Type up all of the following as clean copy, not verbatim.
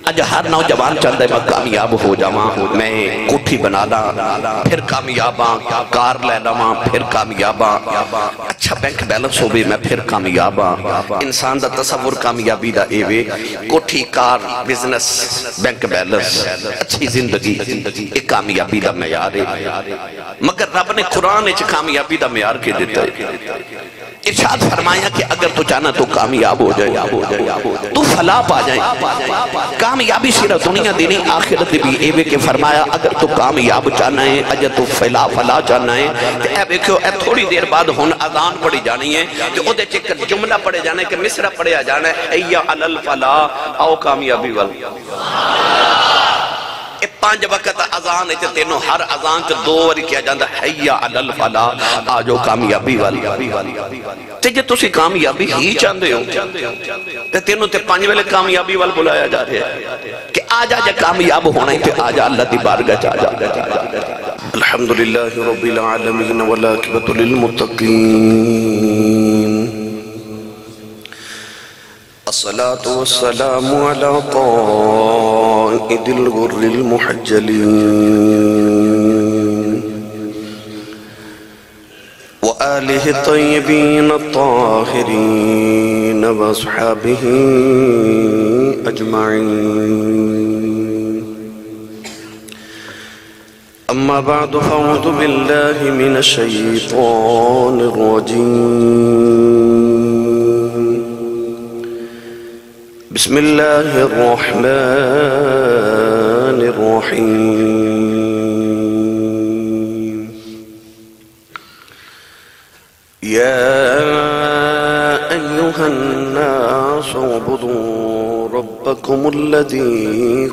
اج ہر نوجوان چاہتا ہے میں کامیاب ہو جاواں، میں کوٹھی بنا لا پھر کامیاباں، کار لے لواں پھر کامیاباں، اچھا بینک بیلنس ہوئے میں پھر کامیاباں۔ انسان دا تصور کامیابی دا ایوے کوٹھی، کار، بزنس، بینک بیلنس، اچھی زندگی ایک کامیابی دا معیار ہے۔ مگر رب نے قرآن وچ کامیابی دا معیار کے دیتا ہے۔ ارشاد فرمایا کہ اگر تو چاہنا تو کامیاب ہو جائے، تو فلاح پا جائے۔ کامیابی صرف دنیا دینی آخرت بھی ایوے کہ فرمایا اگر تو کامیاب چاہنا ہے، اگر تو فلاح چاہنا ہے، کہ اے بیکھو اے تھوڑی دیر بعد ہون اذان پڑھی جانی ہے، کہ او دے چکر جملہ پڑھے جانا ہے، کہ مصرع پڑھے جانا ہے، حیا علی الفلاح، آؤ کامیابی وال۔ اے 5 وقت اذان ہے، تینوں ہر اذان کے 2 واری کیا جاندہ حیا علی الفلاح، آجو کامیابی والی۔ تے جے تسی کامیابی ہی چاندے ہو تے تینوں تے 5 ویلے کامیابی وال بلایا جا رہے ہیں کہ آجا جے کامیاب ہونا ہے تے آجا اللہ دی بارگاہ چاہ جا۔ الحمدللہ رب العالمین والعاقبۃ للمتقین، الصلاة والسلام على قائد الغر المحجلين وآله الطيبين الطاهرين وأصحابه أجمعين. أما بعد فأعوذ بالله من الشيطان الرجيم. بسم الله الرحمن الرحيم. يا أيها الناس اعبدوا ربكم الذي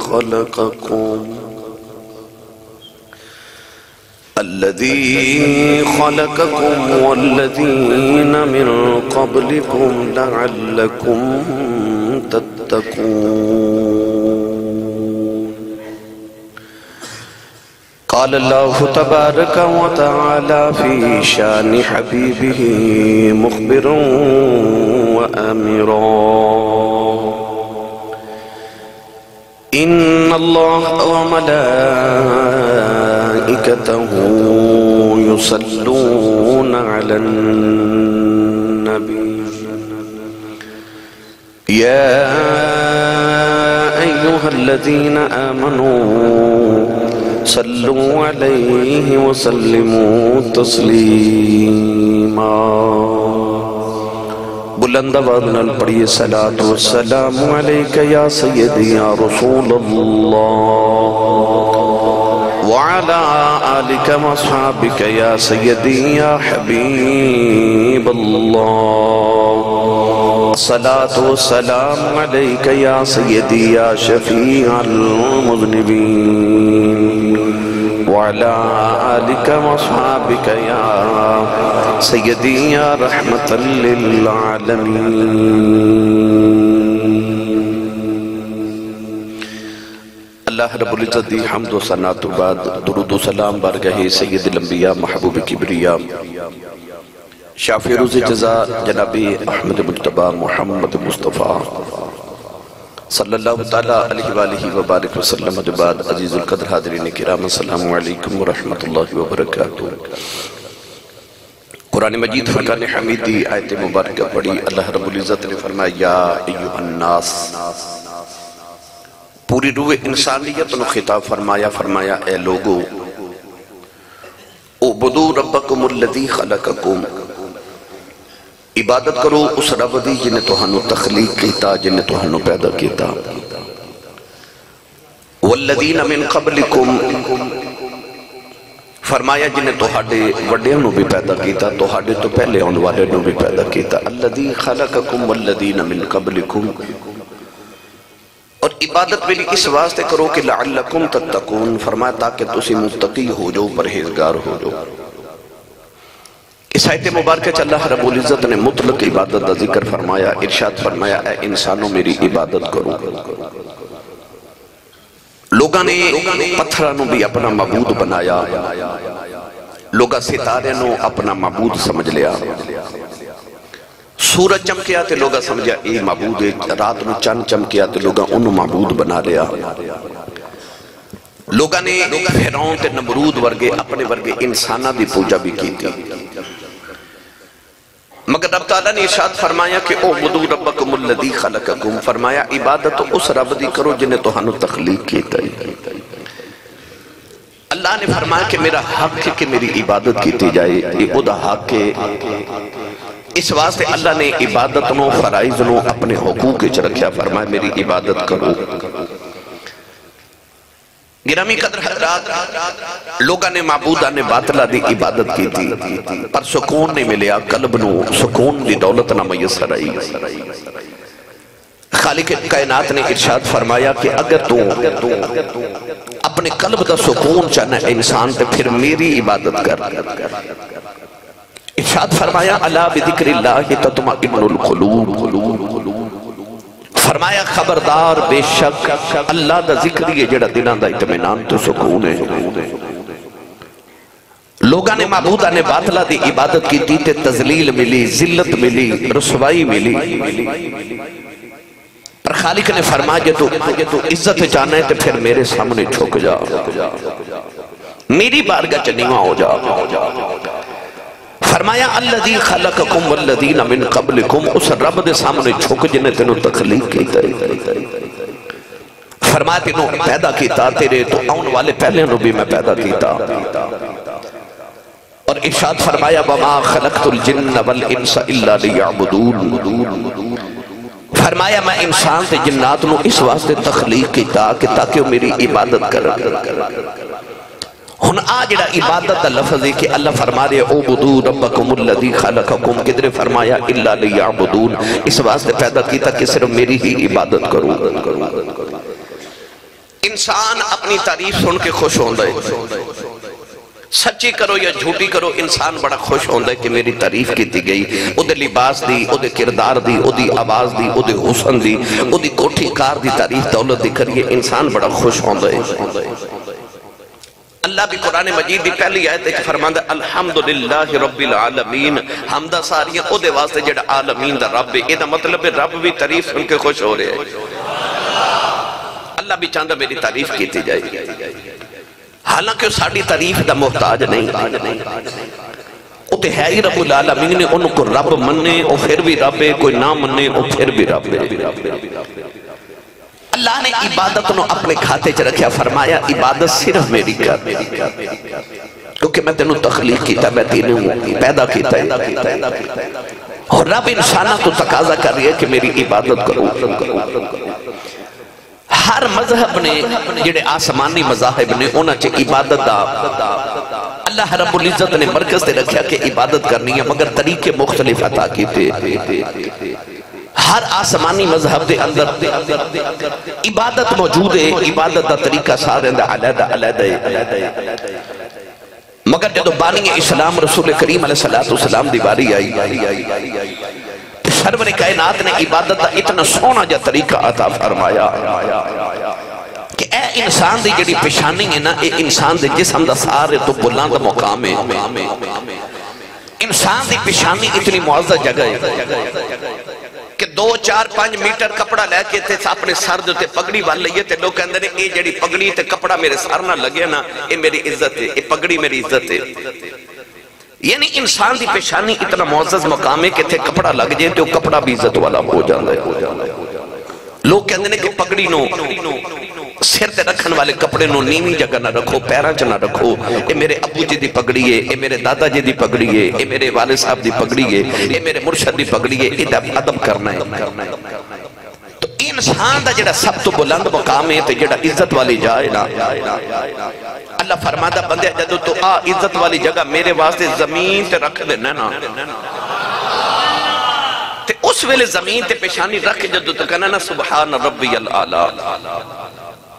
خلقكم والذين من قبلكم لعلكم تتقون. قال الله تبارك وتعالى في شان حبيبه مخبرا وآمرا: إن الله وملائكته يصلون على النبي يا أيها الذين آمنوا صلوا عليه وسلموا تسليما. بلند آواز نال پڑھیے صلاۃ والسلام علیک یا سیدی یا رسول اللہ وعلى آلك واصحابك يا سيدي يا حبيب الله. الصلاة والسلام عليك يا سيدي يا شفيع المذنبين وعلى آلك واصحابك يا سيدي يا رحمة للعالمين. اللہ رب العزت دی حمد و ثنا تو بعد درود و سلام بارگاہ سید الانبیاء محبوب کبریا شافع روز جزا جناب احمد مجتبی محمد مصطفیٰ صلی اللہ تعالیٰ علیہ وآلہ وبارک وسلم. بعد عزیز القدر حاضرین کرام السلام علیکم ورحمت اللہ وبرکاتہ. قرآن مجید فرقان حمیدی آیت مبارکہ پڑھی. اللہ رب العزت نے فرمایا یا ایوہ الناس، پوری روح انسانیت نے خطاب فرمایا اے لوگو اعبدوا ربکم الذی خلقکم، عبادت کرو اس رب دی جنہیں تہانو تخلیق کیتا، جنہیں تہانو پیدا کیتا. والذین من قبلکم، فرمایا جنہیں تہاڈے وڈیاں نو بھی پیدا کیتا، تہاڈے تو پہلے آن والے نو بھی پیدا کیتا. الذی خلقکم والذین من قبلکم، اور عبادت بھی اس واسطے کرو کہ لعلکم تتقون، فرمایا تاکہ تسی متقی ہو جو، پرہیزگار ہو جو. اس آیت مبارکہ چ اللہ رب العزت نے مطلق عبادت کا ذکر فرمایا. ارشاد فرمایا اے انسانوں میری عبادت کرو. لوگاں نے پتھراں نو بھی اپنا معبود بنایا، لوگاں ستارے نو اپنا معبود سمجھ لیا، سورج چمکیا تے لوگا سمجھا اے معبود ہے، رات میں چند چمکیا تے لوگا انہوں معبود بنا لیا. لوگا نے فرعون تے نمرود ورگے اپنے ورگے انسانہ دی پوجا بھی کی تھی. مگر رب تعالیٰ نے ارشاد فرمایا کہ اعبدوا ربکم الذی خلقکم، فرمایا عبادت اس رب دی کرو جنہیں تہانوں تخلیق کیتا ہے. اللہ نے فرمایا کہ میرا حق ہے کہ میری عبادت کیتی جائے، یہ خدا حق ہے. اس واسطے اللہ نے عبادت نو فرائض نو اپنے حقوق کے رکھیا، فرمایا میری عبادت کرو. گرامی قدر حضرات، لوگاں نے معبودان باطلہ دی عبادت کی تھی پر سکون نہیں ملیا، قلب نو سکون دی دولت نہ میسر آئی. خالق کائنات نے ارشاد فرمایا کہ اگر تو اپنے قلب دا سکون چاہنا ہے انسان تے پھر میری عبادت کر. ارشاد فرمایا الا بذکر اللہ تطمئن القلوب، فرمایا خبردار بے شک اللہ دا ذکر یہ جڑا دلوں دا اطمینان تو سکون ہے. لوگاں نے معبودان باطلہ دی عبادت کی تھی تے تذلیل ملی، ذلت ملی، رسوائی ملی. پر خالق نے فرمایا کہ تو عزت چاہنا ہے تو پھر میرے سامنے چھک جا، میری بارگاہ چنیوہ ہو جا. فرمایا الذی خلقکم والذین من قبلکم، اس رب دے سامنے چھک جنہیں تینوں تخلیق کیتا ہے. فرمایا تینوں پیدا کیتا، تیرے تو آن والے پہلے نو بھی میں پیدا کیتا. اور ارشاد فرمایا وما خلقت الجن والانس الا لیعبدون، فرمایا میں انسان تے جنات نو اس واسطے تخلیق کیتا کہ تاکہ وہ میری عبادت کر. ہن آجڑا عبادت دا لفظ ہے کہ اللہ فرما رہے اعبدوا ربکم الذی خلقکم، کدھر فرمایا الا لیعبدون، اس واسطے پیدا کیتا کہ صرف میری ہی عبادت کرو. انسان اپنی تعریف سن کے خوش ہوندہ ہے، سچی کرو یا جھوٹی کرو انسان بڑا خوش ہوندہ ہے کہ میری تعریف کیتی گئی. او دے لباس دی، او دے کردار دی، او دی آواز دی، او دے حسن دی، او دی کوٹھی کار دی تعریف دولت دی کریے انسان بڑا خوش ہوندہ ہے. اللہ بھی قرآن مجید دی پہلی آیت ہے کہ فرماندہ الحمدللہ رب العالمین، حمدہ ساریاں او دے واسطے جڑا عالمین دا رب ہے. یہ دا مطلب ہے رب بھی تعریف سن کے خوش ہو رہے ہیں. اللہ بھی چاہتا میری تعریف کیتی جائے، حالانکہ وہ ساڑی تعریف دا محتاج نہیں. وہ تے ہے ہی رب العالمین نے ان کو رب مننے او پھر بھی رب ہے، کوئی نہ مننے او پھر بھی رب ہے. اللہ نے عبادت نو اپنے کھاتے چ رکھیا، فرمایا عبادت صرف میری کر، کیونکہ میں تینوں تخلیق کیتا، میں تینوں پیدا کیتا ہے. اور رب انسانہ تو تقاضا کر رہی ہے کہ میری عبادت کرو. ہر مذہب نے جڑے آسمانی مذاہب نے انہاں چ عبادت دا اللہ رب العزت نے مرکز تے رکھیا کہ عبادت کرنی ہے، مگر طریقے مختلف عطا کیتے. ہر آسمانی مذہب دے اندر عبادت موجود ہے، عبادت دا طریقہ سارے اندر علیحدہ علیحدہ ہے. مگر جدو بانی اسلام رسول کریم علیہ السلام دی باری آئی، سرور کائنات نے عبادت دا اتنا سونا جا طریقہ عطا فرمایا کہ اے انسان دی جڑی پیشانی ہے نا، اے انسان دے جسم دا سارے تو بلند مقام ہے. انسان دی پیشانی اتنی معزز جگہ ہے کہ 2-4-5 میٹر کپڑا لے کے تھے اپنے سر دوتے پگڑی وال لئیے تھے. لوگ کہندے نے اے جڑی پگڑی تے کپڑا میرے سر نہ لگے نا، اے میری عزت ہے، اے پگڑی میری عزت ہے. یعنی انسان دی پیشانی اتنا معزز مقام ہے کہ تھے کپڑا لگ جائے تو کپڑا بھی عزت والا ہو جاندہ ہے. لوگ کہندے نے کہ پگڑی نو سر تے رکھن والے کپڑے نو نیمی جگہ نہ رکھو، پیران چ نہ رکھو. اے میرے ابو جی دی پگڑی ہے، اے میرے دادا جی دی پگڑی ہے، اے میرے والد صاحب دی پگڑی ہے، اے میرے مرشد دی پگڑی ہے. ادب کرنا ہے. تو انسان دا جڑا سب تو بلند مقام ہے تو جڑا عزت والی جائے نا، اللہ فرماتا بندے جدو تو عزت والی جگہ میرے واسطے زمین تے رکھ دینا نا، تے اس ویلے زمین تے پیشانی رکھ جدو تو کہنا نا سبحان ربی العالی،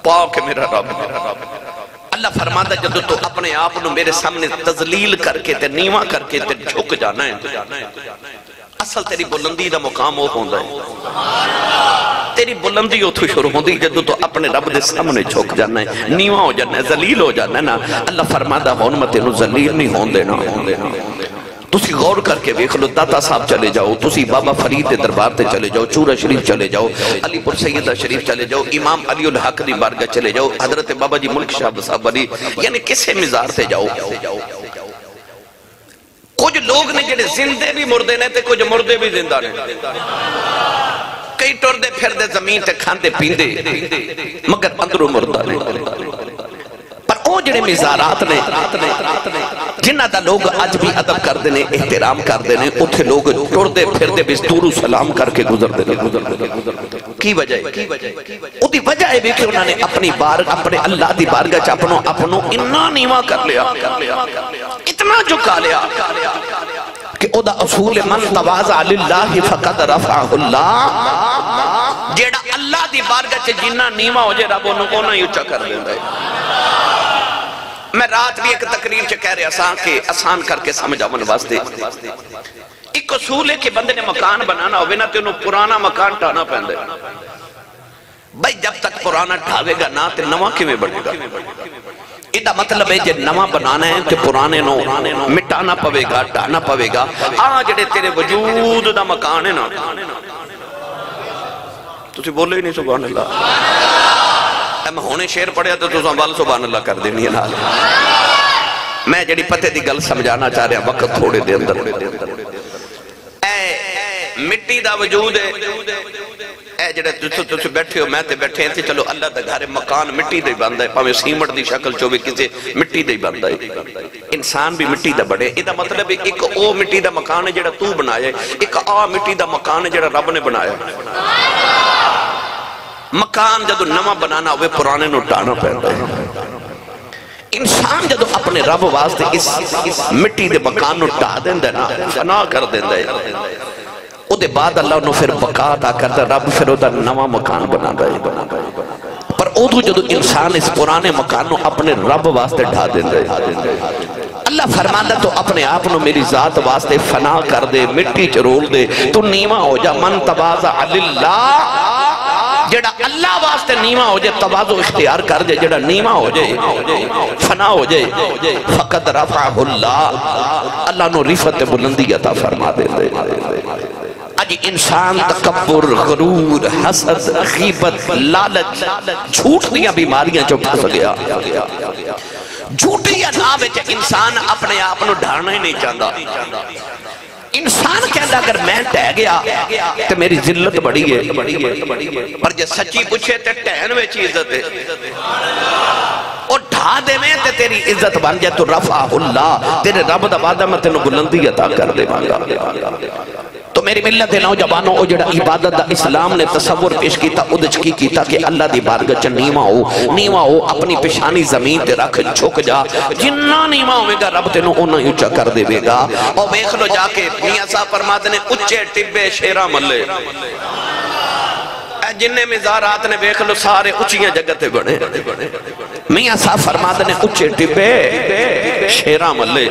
پاک میرا رب. اللہ فرماتا جدو تو اپنے آپ نو میرے سامنے تذلیل کر کے تے نیواں کر کے تے جھک جانا ہے. اصل تیری بلندی دا مقام ہو ہوندہ ہے. تیری بلندی ہو تو شروع ہوندی جدو تو اپنے رب دے سامنے جھک جانا ہے، نیواں ہو جانا ہے، ذلیل ہو جانا ہے نا. اللہ فرماتا ہون میں تینوں ذلیل نہیں ہون دینا. تسی غور کر کے دیکھ لو، داتا صاحب چلے جاؤ، تسی بابا فرید دے دربار تے چلے جاؤ، چورہ شریف چلے جاؤ، علی پور سیدہ شریف چلے جاؤ، امام علی الحق دی بارگاہ چلے جاؤ، حضرت بابا جی ملک شاہ صاحب علی، یعنی کسے مزار تے جاؤ، کچھ لوگ نے جڑے زندے بھی مردے نے تے کچھ مردے بھی زندہ نے، کئی ٹور دے پھر دے زمین تے کھاندے پیندے مگر اندروں مردہ نے، پر او جڑے مزارات نے جنہ دا لوگ آج بھی ادب کر دینے، احترام کر دینے، اتھے لوگ ٹور دے پھر دے بستور سلام کر کے گزر دینے، کی وجہ ہے؟ او دی وجہ ہے بھی کہ انہوں نے اپنی اپنے اللہ دی بارگاہ چاپنوں اتنا نیواں کر لیا، اتنا جھکا لیا کہ او دا اصول من تواضع للہ فقد رفعہ اللہ، جیڑا اللہ دی بارگاہ چے جنہ نیواں ہو جائے رب انہوں ہی اچھا کر دیندہ ہے۔ میں رات بھی ایک تقریر چے کہہ رہے کہ آسان کر کے سمجھا من واسطے ایک اصول ہے کہ بندے نے مکان بنانا ہوئے نا تے انہوں پرانا مکان ٹھانا پہندے، بھائی جب تک پرانا ٹھاوے گا نا تے نواں کیویں بنے گا؟ ایدہ مطلب ہے جے نواں بنانا ہے کہ پرانے نو مٹانا پوے گا، ٹھانا پوے گا۔ جڑے تیرے وجود دا مکان ہے نا، تسی بولے ہی نہیں سبحان اللہ، میں ہونے شیر پڑھیا تو سنبھال سبحان اللہ کر دینی ہے۔ میں جڑی پتے دی گل سمجھانا چاہ رہا وقت تھوڑے دے اندر، اے مٹی دا وجود ہے، اے جڑے تسی بیٹھے ہو میں تے بیٹھے ہیں، چلو اللہ دا گھر مکان مٹی دے بندہ ہے، پاویں سیمٹ دی شکل چوبے کسے مٹی دے بندہ ہے، انسان بھی مٹی دا بڑے، ایدہ مطلب ہے ایک او مٹی دا مکان ہے جڑا تو بنایا ہے، ایک مٹی دا مکان ہے جڑا رب نے بنایا ہے۔ مکان جدو نواں بنانا ہوئے پرانے نو ٹانا پہنتا ہے، انسان جدو اپنے رب واسطے اس مٹی دے مکان نو ٹا دیندہ نا، فنا کر دیندہ ہے، او دے بعد اللہ انہوں پھر بقا عطا کرتا ہے، رب پھر او دا نواں مکان بنا ہے، پر او تو جدو انسان اس پرانے مکان نو اپنے رب واسطے ڈھا دیندہ ہے، اللہ فرماندہ تو اپنے آپ نو میری ذات واسطے فنا کر دے، مٹی چرول دے، تو نیواں ہو جا، من تواضع للہ، جڑا اللہ واسطے نیواں ہو جائے تواضع اختیار کر جائے، جڑا نیواں ہو جائے فنا ہو جائے فقد رفعہ اللہ، اللہ نو رفعت بلندی عطا فرما دے دے۔ آج انسان تکبر، غرور، حسد، غیبت، لالچ، جھوٹ دیاں بیماریاں جو پھس گیا، جھوٹی ادا وچ انسان اپنے آپ نو ڈھانا ہی نہیں چاہتا۔ انسان کہندا اگر میں ٹہ گیا تو میری ذلت بڑی ہے، پر جے سچی پوچھے تے ٹہن وچ عزت ہے، اور ڈھا دے میں تے تیری عزت بن جائے تو رفعہ اللہ، تیرے رب دا وعدہ میں تینوں بلندی عطا کر دے مانگا۔ تو میری ملت نوجوانوں او جڑا عبادت دا اسلام نے تصور پیش کیتا، ادھچ کی کیتا کہ اللہ دی بارگاہ چ نیواں ہو، اپنی پیشانی زمین تے رکھ جھک جا، جنہ نیواں ہوئے گا رب تینوں انہاں ہی اونچا کر دے گا۔ اور دیکھ لو جا کے میاں صاحب فرماتے نے اچھے ٹبے شیرہ ملے، جننے مزارات نے دیکھ لو سارے اچھیاں جگہ تے بڑھے، میاں صاحب فرماتے نے اچھے ٹبے شیرہ ملے،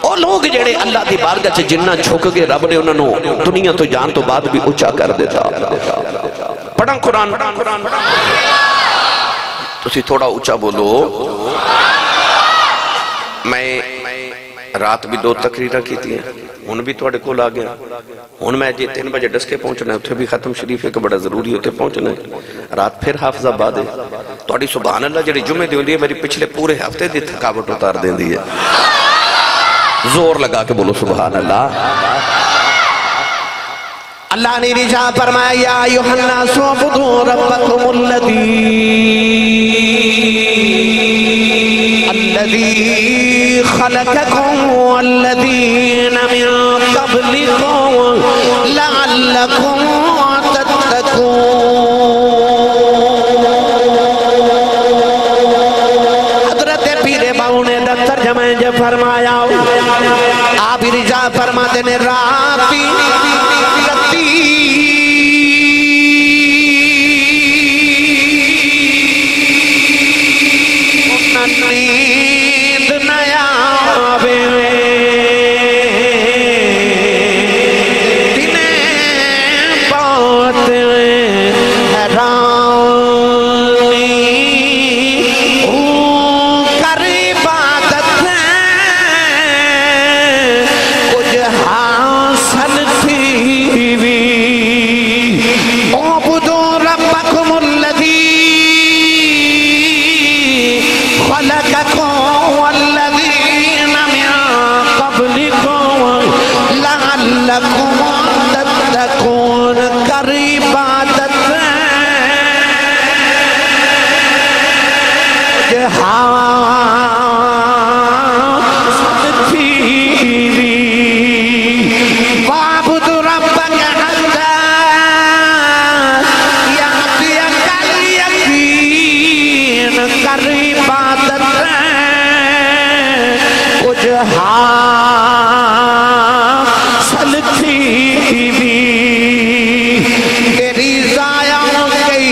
اور لوگ جڑے اللہ دی بارگاہ سے جنہ جھک گئے رب نے انہوں نے دنیا تو جان تو بعد بھی اچھا کر دیتا۔ پڑھاں قرآن، تسی تھوڑا اچھا بولو۔ میں رات بھی 2 تقریرہ کی تھی ہیں، ان بھی توڑے کو لا گیا، ان میں جی 3 بجے ڈسکے پہنچنا ہے، اتھے بھی ختم شریف ہے کہ بڑا ضروری ہوتے پہنچنا ہے، رات پھر حافظ آباد ہے، توڑی سبحان اللہ جڑی جمعے دی ہوندی ہے میری پچھلے پورے ہفتے دی تھکاوٹ اتار دیں دی ہے، زور لگا کے بولو سبحان اللہ۔ اللہ نے رجاء فرمایا یا ایھا الناس اعبدوا ربکم الذی خلقکم والذین من قبلکم لعلکم تتقون۔ حضرت پیر باؤ نے ترجمہ جو فرمایا، آپ رجاء فرماتے نے راتی نیند نیا خلقكم والذين من قبلكم لعلكم تتقون قریبات واعبد ربك حتى يأتيك اليقين قریبات کچھ حاصل تھی بھی تیری ضائع گئی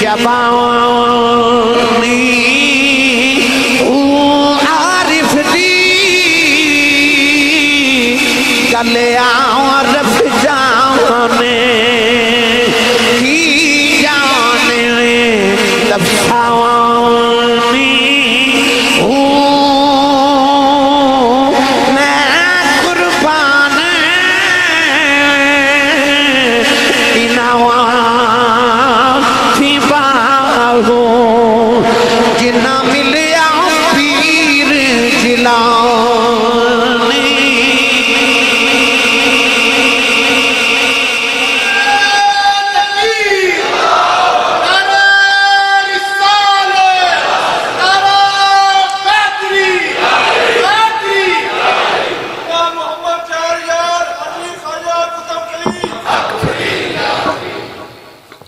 جبانی عارف دی گلے عارف جانے کی جانے لفظانی میں قربان جنا ملیا پیر جلانی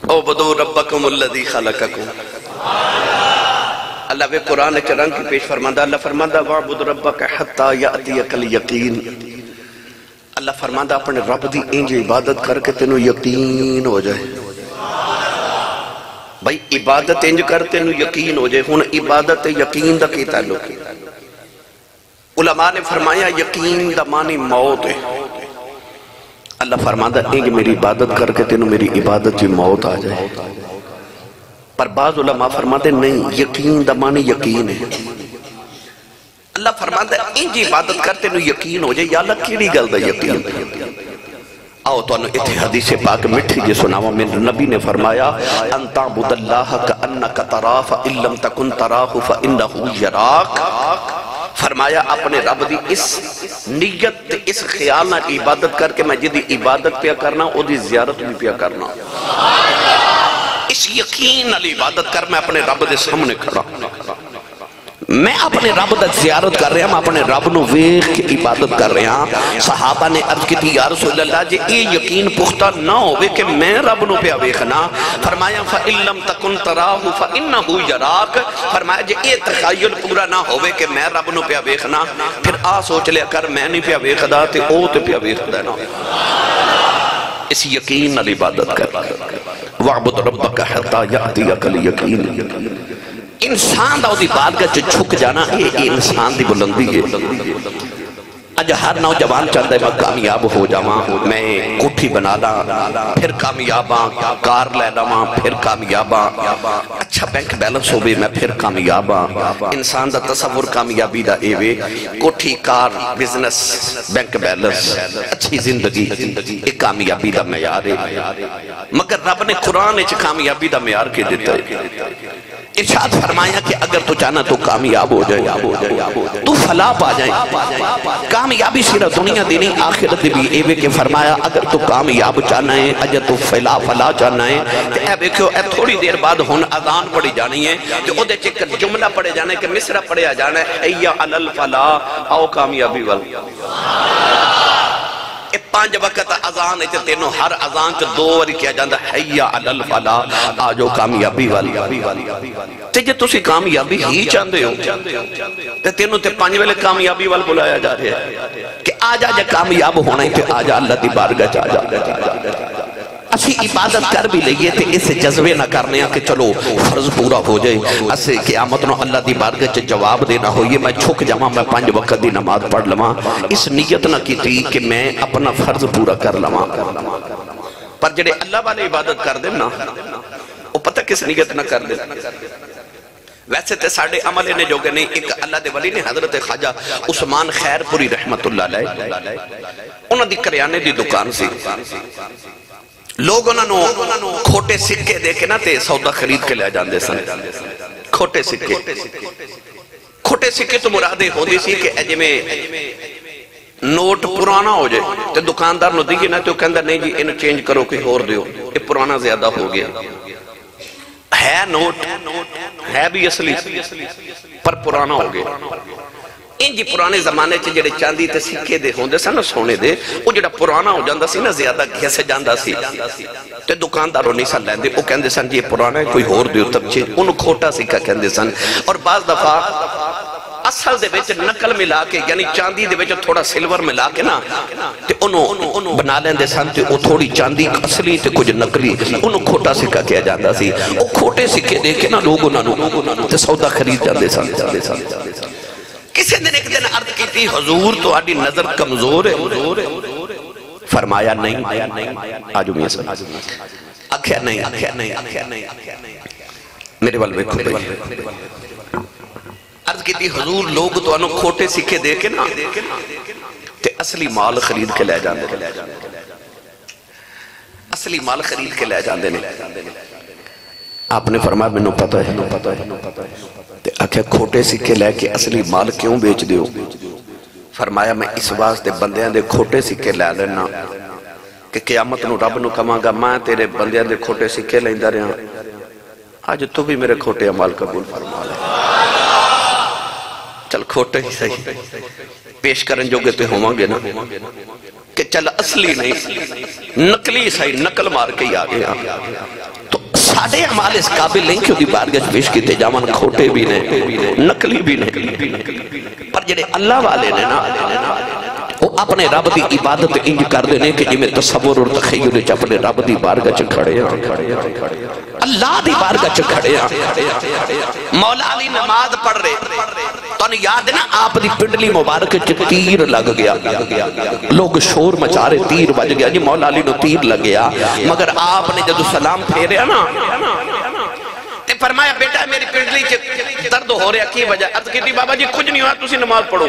اعبدوا ربکم الذی خلقکم اللہ وہ قرآن کرام کی پیش فرماندہ اللہ فرماندہ وَاعْبُدْ رَبَّكَ حَتَّى يَأْتِيَكَ الْيَقِينَ اللہ فرماندہ اپنے رب دی انج عبادت کر کے تینوں یقین ہو جائے بھائی عبادت انج کر تینوں یقین ہو جائے ہون عبادت یقین دا کی تعلق علماء نے فرمایا یقین دا معنی موت ہے اللہ فرماندہ انج میری عبادت کر کے تینوں میری عبادت کی موت آ جائے پر بعض علماء فرماتے نہیں یقین دا معنی یقین ہے اللہ فرماتا ہے انج عبادت کرتے نو یقین ہو جائے یا اللہ کیڑی گل دا یقین آؤ تو انہوں اتھے حدیث پاک مٹھی جے سناوا من نبی نے فرمایا ان تعبد اللہ کأنک تراہ فإن لم تکن تراہ فإنہ یراک فرمایا اپنے رب دی اس نیت اس خیالنا کی عبادت کر کے میں جدی عبادت پیا کرنا او دی زیارت بھی پیا کرنا اس یقین علی عبادت کر میں اپنے رب دے سامنے کھڑا میں اپنے رب دا زیارت کر رہا ہوں اپنے رب نو ویخ کی عبادت کر رہا ہوں صحابہ نے عرض کی تھی یا رسول اللہ جے اے یقین پختہ نہ ہوئے کہ میں رب نو پہ ویخنا فرمایا فَإِن لَمْ تَكُنْ تَرَاهُ فَإِنَّهُ يَرَاكَ فرمایا جے اے تخیل پورا نہ ہوئے کہ میں رب نو پہ ویخنا پھر سوچ لیا کر میں نہیں پہ ویخدا تے او تے پہ ویخدا نا اس یقین علی عبادت کر وَعْبُدْ رَبَّكَ حَتَّى يَأْتِيَكَ الْيَقِينُ انسان دا دی بارگاہ چ جھک جانا یہ انسان دی بلندی ہے اج ہر نوجوان چاہتا ہے میں کامیاب ہو جاواں میں کوٹھی بنا لاں پھر کامیاباں کار لے لاواں پھر کامیاباں اچھا بینک بیلنس ہوئے میں پھر کامیاباں انسان دا تصور کامیابی دا ایوے کوٹھی کار بزنس بینک بیلنس اچھی زندگی ایک کامیابی دا معیار ہے مگر رب نے قرآن اچھ کامیابی دا معیار کے دیتا ہے ارشاد فرمایا کہ اگر تو چاہنا تو کامیاب ہو جائے تو فلاح پا جائے کامیابی صرف دنیا دینی آخرت بھی ایوے کہ فرمایا اگر تو کامیاب چاہنا ہے اگر تو فلاح چاہنا ہے کہ اے بیکھو اے تھوڑی دیر بعد ہون اذان پڑھی جانی ہے کہ او دے چکر جملہ پڑھے جانا ہے کہ مصرہ پڑھے جانا ہے ایا علی الفلاح آؤ کامیابی وال اے 5 وقت اذان ہے تینوں ہر اذان چ 2 واری کیا جاندہ حیا علی الفلاح آجو کامیابی والی تے جے تسی کامیابی ہی چاندے ہو تے تینوں تے 5 ویلے کامیابی وال بلایا جا رہا ہے کہ آجا جے کامیاب ہونا ہے تے آجا اللہ دی بارگاہ چ آجا اسی عبادت کر بھی لئیے تے اسے جذبے نہ کرنے ہیں کہ چلو فرض پورا ہو جائے اسے قیامت نو اللہ دی بارگاہ چ جواب دینا ہوئے میں چھک جاواں میں 5 وقت دی نماز پڑھ لواں اس نیت نہ کی تھی کہ میں اپنا فرض پورا کر لواں پر جڑے اللہ والے عبادت کر دیں نا وہ پتہ کس نیت نہ کر دیں ویسے تے ساڑھے عملے نے جو کہ نہیں ایک اللہ دے ولی نے حضرت خواجہ عثمان خیر پوری رحمت اللہ علیہ انہوں دی کریانے دی دکان سی لوگ انہوں کھوٹے سکے دے کے نا تے سودا خرید کے لے جاندے سن کھوٹے سکے کھوٹے سکے تو مرادے ہوندی سی کہ اجے میں نوٹ پرانا ہو جائے تو دکاندار نو دیئے نا تو کہندہ نہیں جی انہوں چینج کرو کوئی اور دیو یہ پرانا زیادہ ہو گیا ہے نوٹ ہے بھی اصلی پر پرانا ہو گیا ان جی پرانے زمانے چھ جڑے چاندی تے سکے دے ہوندے سا نا سونے دے وہ جڑا پرانا ہو جاندہ سی نا زیادہ گھیا سے جاندہ سی تے دکانداروں نہیں سا لیندے وہ کہندے سن جی پرانا ہے کوئی اور دیو تب چھے انہوں کھوٹا سکا کہندے سن اور بعض دفعہ اصل دے بیچ نقل ملا کے یعنی چاندی دے بیچ تھوڑا سلور ملا کے نا تے انہوں بنا لیندے سن تے وہ تھوڑی چاندی اصلی تے کچھ نقلی انہوں کھوٹا سکا کیا جاندہ سی وہ کھوٹے سکے دے کے نا لوگوں نا تے سودا خرید جاندے سن کسی دن ایک دن عرض کی تھی حضور تو آڈی نظر کمزور ہے فرمایا نہیں آجو میاں صلی اکھیا نہیں میرے والوے کھو بھئی عرض کی تھی حضور لوگ تو انہوں کھوٹے سکے دے کے نا تے اصلی مال خرید کے لے جاندے اصلی مال خرید کے لے جاندے آپ نے فرمایا میں نو پتہ ہے تے اکھے کھوٹے سکے لے کے اصلی مال کیوں بیچ دیو فرمایا میں اس واسطے بندیاں دے کھوٹے سکے لے لینا کہ قیامت نو رب نو کماں گا میں تیرے بندیاں دے کھوٹے سکے لے اندر رہا آج تو بھی میرے کھوٹے عمال قبول فرما لے چل کھوٹے ہی صحیح پیش کرن جو گے ہوں گے نا کہ چل اصلی نہیں نقلی صحیح نقل مار کے ہی آگے تو ساڑھے عمال اس قابل نہیں کہ دی بارگش پیش کی تیجامان کھوٹے بھی نہیں نقلی بھی نہیں پر جنہیں اللہ والے نے نا وہ اپنے رب دی عبادت انج کر دینے کہ جی میں تصور اور تخیل چا اپنے رب دی بارگاہ چ کھڑے ہیں اللہ دی بارگاہ چ کھڑے ہیں مولا علی نماز پڑھ رہے تو انہیں یاد ہے نا آپ دی پنڈلی مبارک چ تیر لگ گیا لوگ شور مچا رہے تیر بج گیا جی مولا علی نو تیر لگ گیا مگر آپ نے جدو سلام پھیرے نا تے فرمایا بیٹا میری پنڈلی چ درد ہو رہا کی وجہ عرض کی تھی بابا جی کچھ نہیں ہوا تسی نماز پڑھو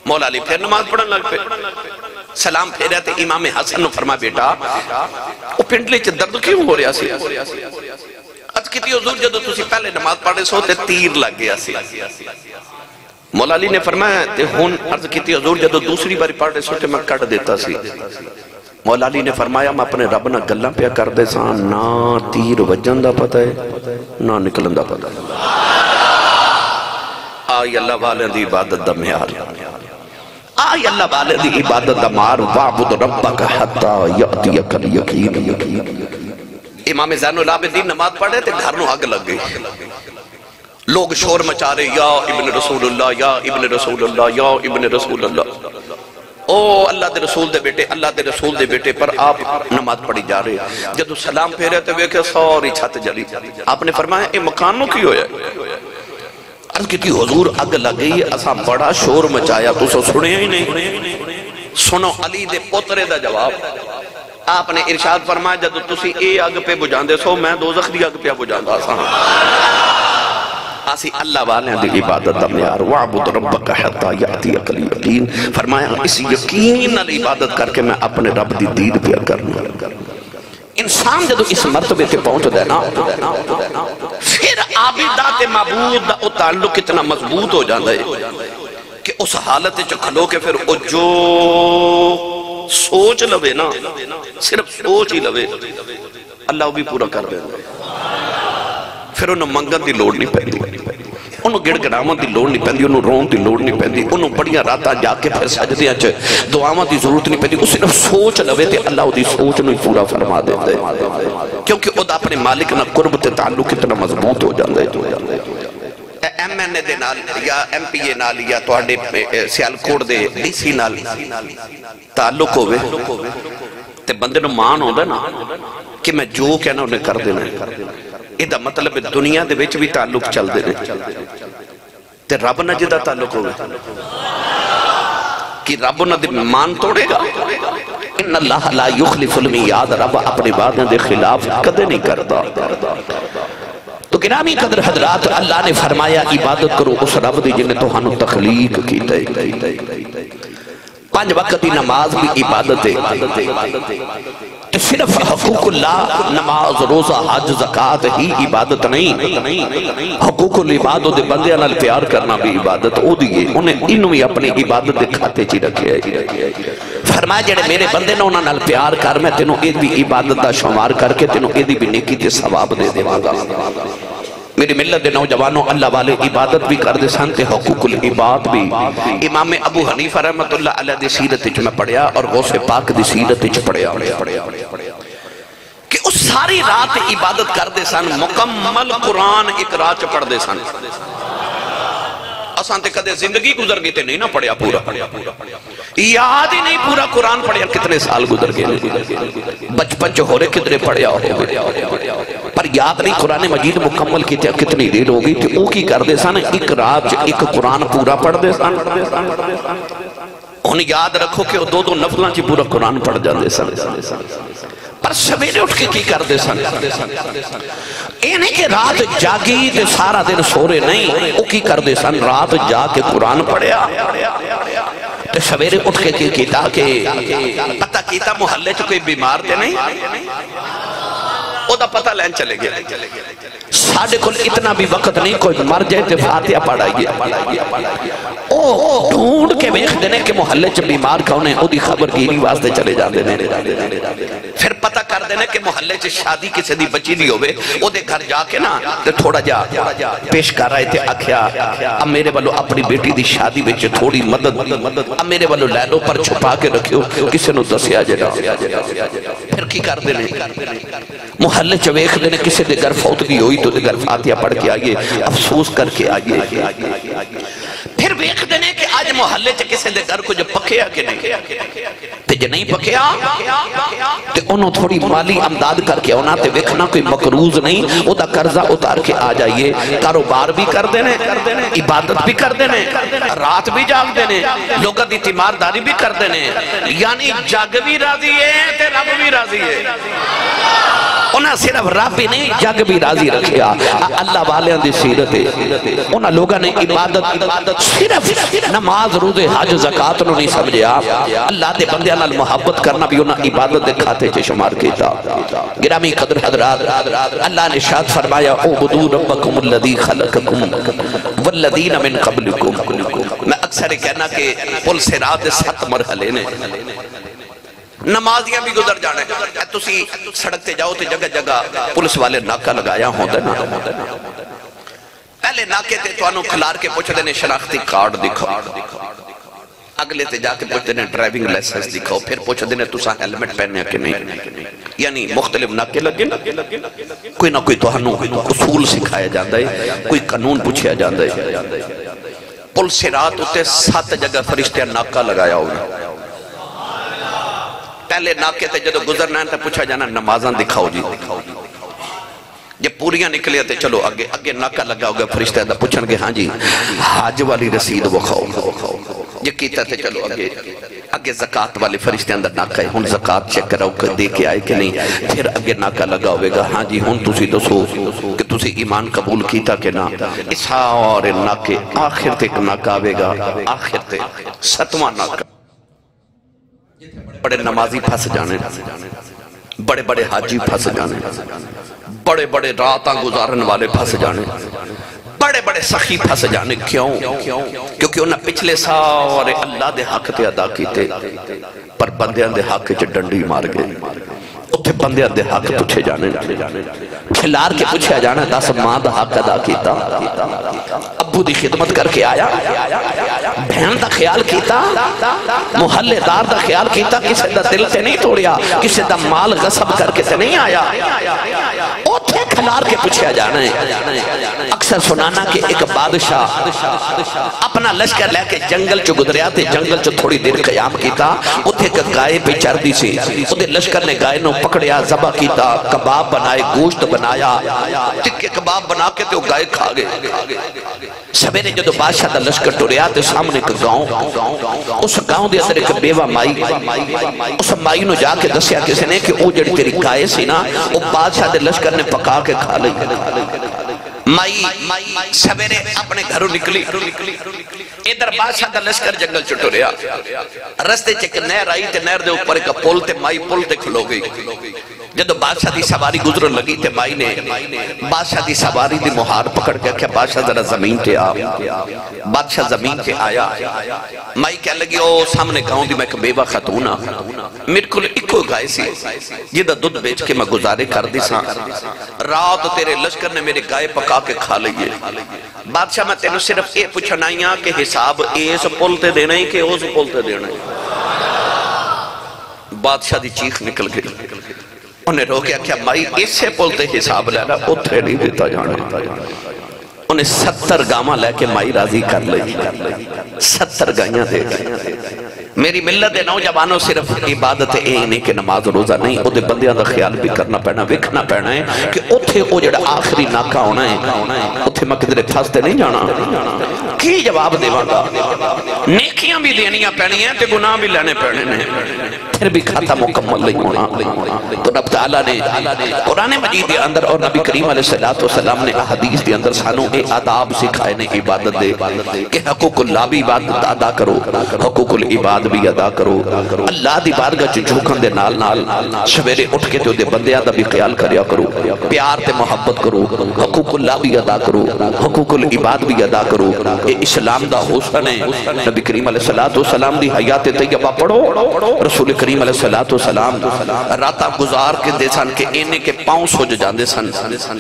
مولا علی پھر نماز پڑھن لگ پہ سلام پھیرے تھے امام حسن نے فرمایا بیٹا وہ پنڈلی چ درد کیوں ہو رہا سی عرض کی تھی حضور جدو تسی پہلے نماز پڑھے سو تے تیر لگ گیا سی مولا علی نے فرمایا تے ہون عرض کی تھی حضور جدو دوسری باری پڑھے سو تے میں کٹ دیتا سی مولا علی نے فرمایا میں اپنے رب نہ گلہ پہ کر دے ساں نہ تیر وجن دا پتہ ہے نہ نکلن دا پتہ ہے آئی اللہ والے دی عبادت دا معیار آئی اللہ والے دی عبادت دا معیار وعبد ربک حتی یأتیک الیقین امام زین العابدین نماز پڑھے تے گھر نو آگ لگ گئی لوگ شور مچا رہے یا ابن رسول اللہ یا ابن رسول اللہ یا ابن رسول اللہ او اللہ دے رسول دے بیٹے اللہ دے رسول دے بیٹے پر آپ نماز پڑھی جا رہے جدو سلام پھیرے تے ویکھے سوری چھت جلی آپ نے فرمایا اے مکانوں کی ہویا عرض کی تھی حضور اگ لگئی اساں بڑا شور مچایا تو سو سنے ہی نہیں سنو علی دے پوترے دا جواب آپ نے ارشاد فرمایا جدو تسی اے اگ پہ بجان دے سو میں دوزخ دی اگ پہ بجان دا ساں آسی اللہ والے دی عبادت دا معیار وعبد ربک حتی یأتیک الیقین فرمایا اس یقین علی عبادت کر کے میں اپنے رب دی دید پہ کرنا انسان جدو اس مرتبے تے پہنچ دے نا پھر عابدات معبود دا تعلق کتنا مضبوط ہو جاندہ ہے کہ اس حالت چ کھلو کے پھر او جو سوچ لوے نا صرف سوچ ہی لوے اللہ بھی پورا کر دے پھر انہوں منگن دی لوڑ نہیں پہنی انہوں گڑ گڑامت دی لوڑ نہیں پہنی انہوں رون دی لوڑ نہیں پہنی انہوں بڑیاں راتا جا کے پھر سجدیاں چھے دعامت دی ضرورت نہیں پہنی اس صرف سوچ لوے تے اللہ دی سوچ نہیں پورا فرما دیتے کیونکہ وہ اپنے مالک نہ قرب تے تعلق اتنا مضبوط ہو جاندے ایم این اے دے نال یا ایم پی اے نال یا توڑے سیالکوٹ دے ڈی سی نال تعلق ہوئے تے بندے نو مان ہو نا کہ میں جو کہنا انہیں کر دینا ایدہ مطلب دنیا دے بیچ بھی تعلق چل دینے تے رب نہ جدہ تعلق ہوگا کہ رب نہ دے مان توڑے گا ان اللہ لا یخلف المیعاد رب اپنی باتیں دے خلاف کدے نہیں کرتا تو گرامی قدر حضرات اللہ نے فرمایا عبادت کرو اس رب دی جنہیں تو ہنو تخلیق کی تے 5 وقت دی نماز بھی عبادت ہے کہ صرف حقوق اللہ نماز روزہ حج زکات ہی عبادت نہیں، حقوق العباد دے بندے نال پیار کرنا بھی عبادت او دیئے، انہیں انہوں ہی اپنی عبادت دے کھاتے چی رکھے ہیں۔ فرمایا جڑے میرے بندے نے انہوں نال پیار کر میں تینوں اید بھی عبادت دا شمار کر کے تینوں اید بھی نیکی تے ثواب دے دے گا۔ میری ملت دے نوجوانوں اللہ والے عبادت بھی کر دے سن تے حقوق العباد بھی۔ امام ابو حنیفہ رحمت اللہ علیہ دی سیرت وچ میں پڑھیا اور غوث پاک دی سیرت وچ پڑھیا کہ اس ساری رات عبادت کر دے سن، مکمل قرآن ایک رات پڑھ دے سن۔ اساں تے کدے زندگی گزر گئی تے نہیں نہ پڑھیا پورا، یاد ہی نہیں پورا قرآن پڑھیا، کتنے سال گزر گئے، بچپن جو ہو رہے کتنے پڑھیا ہو پر یاد نہیں قرآن مجید مکمل کتنی دیر ہو گئی تھی۔ او کی کر دے سن ایک رات ایک قرآن پورا پڑھ دے سن۔ انہیں یاد رکھو کہ وہ دو نفلوں کی پورا قرآن پڑھ جاندے سن، پر سویرے اٹھ کے کی کر دے سن؟ اینی کہ رات جاگی تے سارا دن سورے نہیں، وہ کی کر دے سن؟ رات جا کے قرآن پڑھیا تے سویرے اٹھ کے کی کیتا کہ پتہ کیتا محلے چ کوئی بیمار تے نہیں، او دا پتہ لین چلے گیا۔ ساڑھے کل اتنا بھی وقت نہیں کوئی مر جائے تے فاتحہ پڑھائیے، او ڈھونڈ کے بیخ دینے کہ محلے چ بیمار کھونے او دی خبر گیری واسطے چلے جاندے نے، پھر پتہ کر دینے کہ محلے چ شادی کسی دی بچی دی ہوئے، او دے گھر جا کے نا تے تھوڑا جا پیش کر رہے تھے، آکھیا اب میرے والو اپنی بیٹی دی شادی بچے تھوڑی مدد، اب میرے والو لیلو پر چھپا کے رکھیو کسی نو دسیا جنا، پھر کی کر دینے محلے چ ویکھ دینے کسی دے گھر فوتگی ہوئی تو دے گھر فاتحہ پڑھ کے آئیے، افسوس کر کے آئیے، پھر ویکھ دینے کہ آج محلے چ کسی دے گھر کو جو پکیا کہ نہیں تے جو نہیں پکیا تے انہوں تھوڑی مالی امداد کر کے ہونا تے ویکھنا کوئی مقروض نہیں، او دا قرضہ اتار کے آ جائیے، کاروبار بھی کر دینے، عبادت بھی کر دینے، رات بھی جاگ دینے، لوگوں دی تیمارداری بھی کر دینے، یعنی جگ بھی راضی ہے تے رب بھی راضی ہے۔ انہاں صرف رب ہی نہیں جگ بھی راضی رکھیا، اللہ والیاں دی سیرت ہے، انہاں لوگاں نے عبادت صرف نماز روزے حج زکات نو نہیں سمجھیا، اللہ دے بندیاں نال محبت کرنا بھی انہاں عبادت دے کھاتے چے شمار کیتا۔ گرامی قدر حضرات، اللہ نے ارشاد فرمایا اعبدوا ربکم الذی خلقکم والذین من قبلکم۔ میں اکثر کہنا کہ پل صراط دے 7 مرحلے نے، نمازیاں بھی گزر جانے، تسی سڑک تے جاؤ تے جگہ جگہ پولیس والے ناکہ لگایا ہوندے نا، پہلے ناکے تے تو انہوں کھلار کے پوچھ دینے شناختی کارڈ دکھاؤ، اگلے تے جا کے پوچھ دینے ڈرائیونگ لائسنس دکھاؤ، پھر پوچھ دینے تسا ہیلمٹ پہنے کہ نہیں، یعنی مختلف ناکے لگے کوئی نہ کوئی تو ہنوں اصول سکھایا جاندہ ہے، کوئی قانون پوچھیا جاندہ ہے۔ پل صراط اتے 7 جگہ فرشتے ناکہ لگایا ہوگا، پہلے ناکے تے جدو گزرنا ہے تو پوچھا جانا نمازاں دکھاؤ جی، جب پوریاں نکلے تے چلو اگے ناکہ لگا ہوگا فرشتہ دا پوچھن گے ہاں جی حاج والی رسید وکھاؤ، یہ کیتا تے چلو اگے زکاة والی فرشتے اندر ناکہ ہے، ہن زکاة چیک کراؤ کہ دے کے آئے کہ نہیں، پھر اگے ناکہ لگا ہوگا ہاں جی ہن تسی دسو کہ تسی ایمان قبول کیتا کہ نا، اس سارے ناکے آخر تک ناکہ آوے گا، آخر تک 7واں ناکہ بڑے نمازی پھنس جانے، بڑے بڑے حاجی پھنس جانے، بڑے بڑے راتاں گزارن والے پھنس جانے، بڑے بڑے سخی پھنس جانے، کیوں؟ کیونکہ انہاں پچھلے سارے اللہ دے حق تے ادا کیتے، پر بندیاں دے حق چ ڈنڈی مار گئے، اتھے بندیاں دے حق پوچھے جانے، کھلار کے پوچھے جانا 10 ماں دا حق ادا کیتا، ابو دی خدمت کر کے آیا، بہن دا خیال کیتا، محلے دار دا خیال کیتا، کسی دا دل سے نہیں توڑیا، کسی دا مال غصب کر کے سے نہیں آیا، اتھے کھلار کے پوچھے جانا ہے۔ اکثر سنانا کہ ایک بادشاہ اپنا لشکر لے کے جنگل چو گزریا تھے، جنگل چو تھوڑی دیر قیام کیتا، اتھے ایک گائے پہ چر دی سی، اتھے لشکر نے گائے نو پکڑیا، ذبح کیتا، کباب بنائے، گوشت بنایا، ٹکے کباب بنا کے تو گائے کھا گئے۔ سویرے جدو بادشاہ دا لشکر ٹوریا تے سامنے ایک گاؤں، اس گاؤں دے اندر ایک بیوہ مائی، اس مائی نو جا کے دسیا کسی نے کہ او جڑی تیری گائے سی نا، وہ بادشاہ دے لشکر نے پکا کے کھا لئی، مائی سویرے اپنے گھروں نکلی، ادھر بادشاہ دا لشکر جنگل چٹو رہا، رستے چک نہر آئی تے نہر دے اوپر ایک پول تے مائی پول تے کھلو گئی۔ جدو بادشاہ دی سواری گزرن لگی تے مائی نے بادشاہ دی سواری دی مہار پکڑ کے کیا بادشاہ ذرا زمین تے آ۔ بادشاہ زمین تے آیا، مائی کہہ لگی او سامنے گاؤں دی میں ایک بیوہ خاتون آ، میرے کو ایکو گائے سی جدہ دودھ بیچ کے میں گزارے کر دی سا، رات تیرے لشکر نے میرے گائے پکا کے کھا لئیے۔ بادشاہ میں تینوں صرف یہ پوچھنا ہی کہ حساب ایس پولتے دینا ہی کہ اوز پولتے دینا ہی۔ بادشاہ دی چیخ نکل گئی، انہیں روکیا کیا مائی اس سے پولتے حساب لینا اتھے نہیں دیتا جانا۔ انہیں 70 گاما لے کے مائی راضی کر لئی، 70 گائیاں دے گئی۔ میری ملت نوجوانوں صرف عبادت نہیں کہ نماز روزہ نہیں، او دے بندیاں دا خیال بھی کرنا پینا، وکھنا پینا ہے کہ اتھے او جڑا آخری ناکہ ہونا ہے، اتھے میں کدھرے پھاستے نہیں جانا۔ کی جواب دے وہاں نیکیاں بھی دینیاں پینی ہیں تے گناہ بھی لینے پینے ہیں، پھر بھی کھاتا مکمل نہیں ہونا۔ تو رب تعالیٰ نے قرآن مجید دے اندر اور نبی کریم علیہ السلام نے احادیث دے اندر سانوں اے آداب سکھائے نے عبادت دے کہ حقوق اللہ بھی عبادت ادا کرو، حقوق العباد بھی ادا کرو، اللہ دی بارگاہ چ جھکن دے نال نال سویرے اٹھ کے تے دے بندیاں دا بھی خیال کریا کرو، پیار تے محبت کرو، حقوق اللہ بھی ادا کرو، حقوق العباد بھی ادا کرو۔ اے اسلام دا حسن ہے۔ نبی کریم علیہ السلام دی حیات طیبہ پڑھو، رسول کریم علیہ السلام راتا گزار کے دے سن کہ اینے کے پاؤں سوج جاندے سن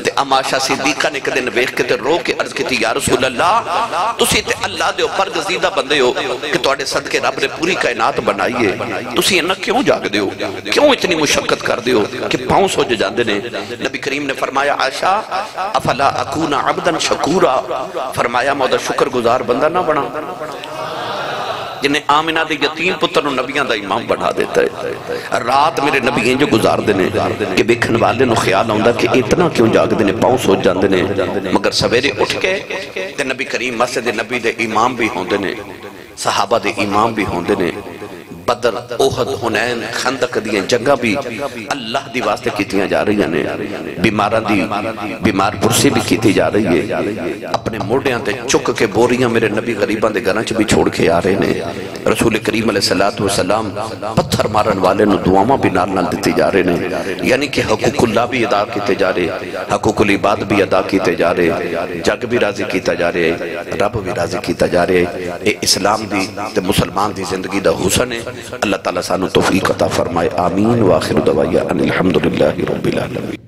تے اماشا صدیقہ نے کدن ویکھ کے تے رو کے عرض کیتی یا رسول اللہ تسی تے اللہ دے اوپر گزیدہ بندے ہو کہ تواڈے صدقے رب نے پوری کائنات بنائی ہے، تسی انہاں کیوں جاگ دے ہو، کیوں اتنی مشقت کر دے ہو کہ پاؤں سوج جاندے نے؟ نبی کریم نے فرمایا عائشہ افلا اکون عبدا شکورا، فرمایا میں دا شکر گزار بندہ نہ بنا جنہیں آمنہ دے یتیم پتر نبیاں دا امام بڑھا دیتا ہے۔ رات میرے نبی جو گزار دینے کہ بیکھن والے نو خیال آؤں کہ اتنا کیوں جاگ دینے، پاؤں سوچ جان دینے، مگر سویرے اٹھ کے تے نبی کریم مسجد نبی دے امام بھی ہوں دینے، صحابہ دے امام بھی ہوں دینے، بدر، احد، حنین، خندق دیئے جگہ بھی اللہ دی واسطے کیتیاں جا رہی ہیں، بیمارہ دی بیمار پرسی بھی کیتی جا رہی ہے، اپنے موڑیاں تے چک کے بوریاں میرے نبی غریبان دے گھرانچ بھی چھوڑ کے آ رہے ہیں۔ رسول کریم علیہ السلام پتھر مارن والے نو دعاواں بھی نال نال دیتے جا رہے ہیں، یعنی کہ حقوق اللہ بھی ادا کیتے جا رہے، حقوق العباد بھی ادا کیتے جا رہے، جگ بھی راضی کیتا جا رہے، رب بھی راضی کیتا جا رہے۔ اے اسلام دی تے مسلمان دی زندگی دا حسن ہے۔ اللہ تعالیٰ سانو توفیق عطا فرمائے، آمین۔ وآخر دعوایا ان الحمدللہ رب العالمین۔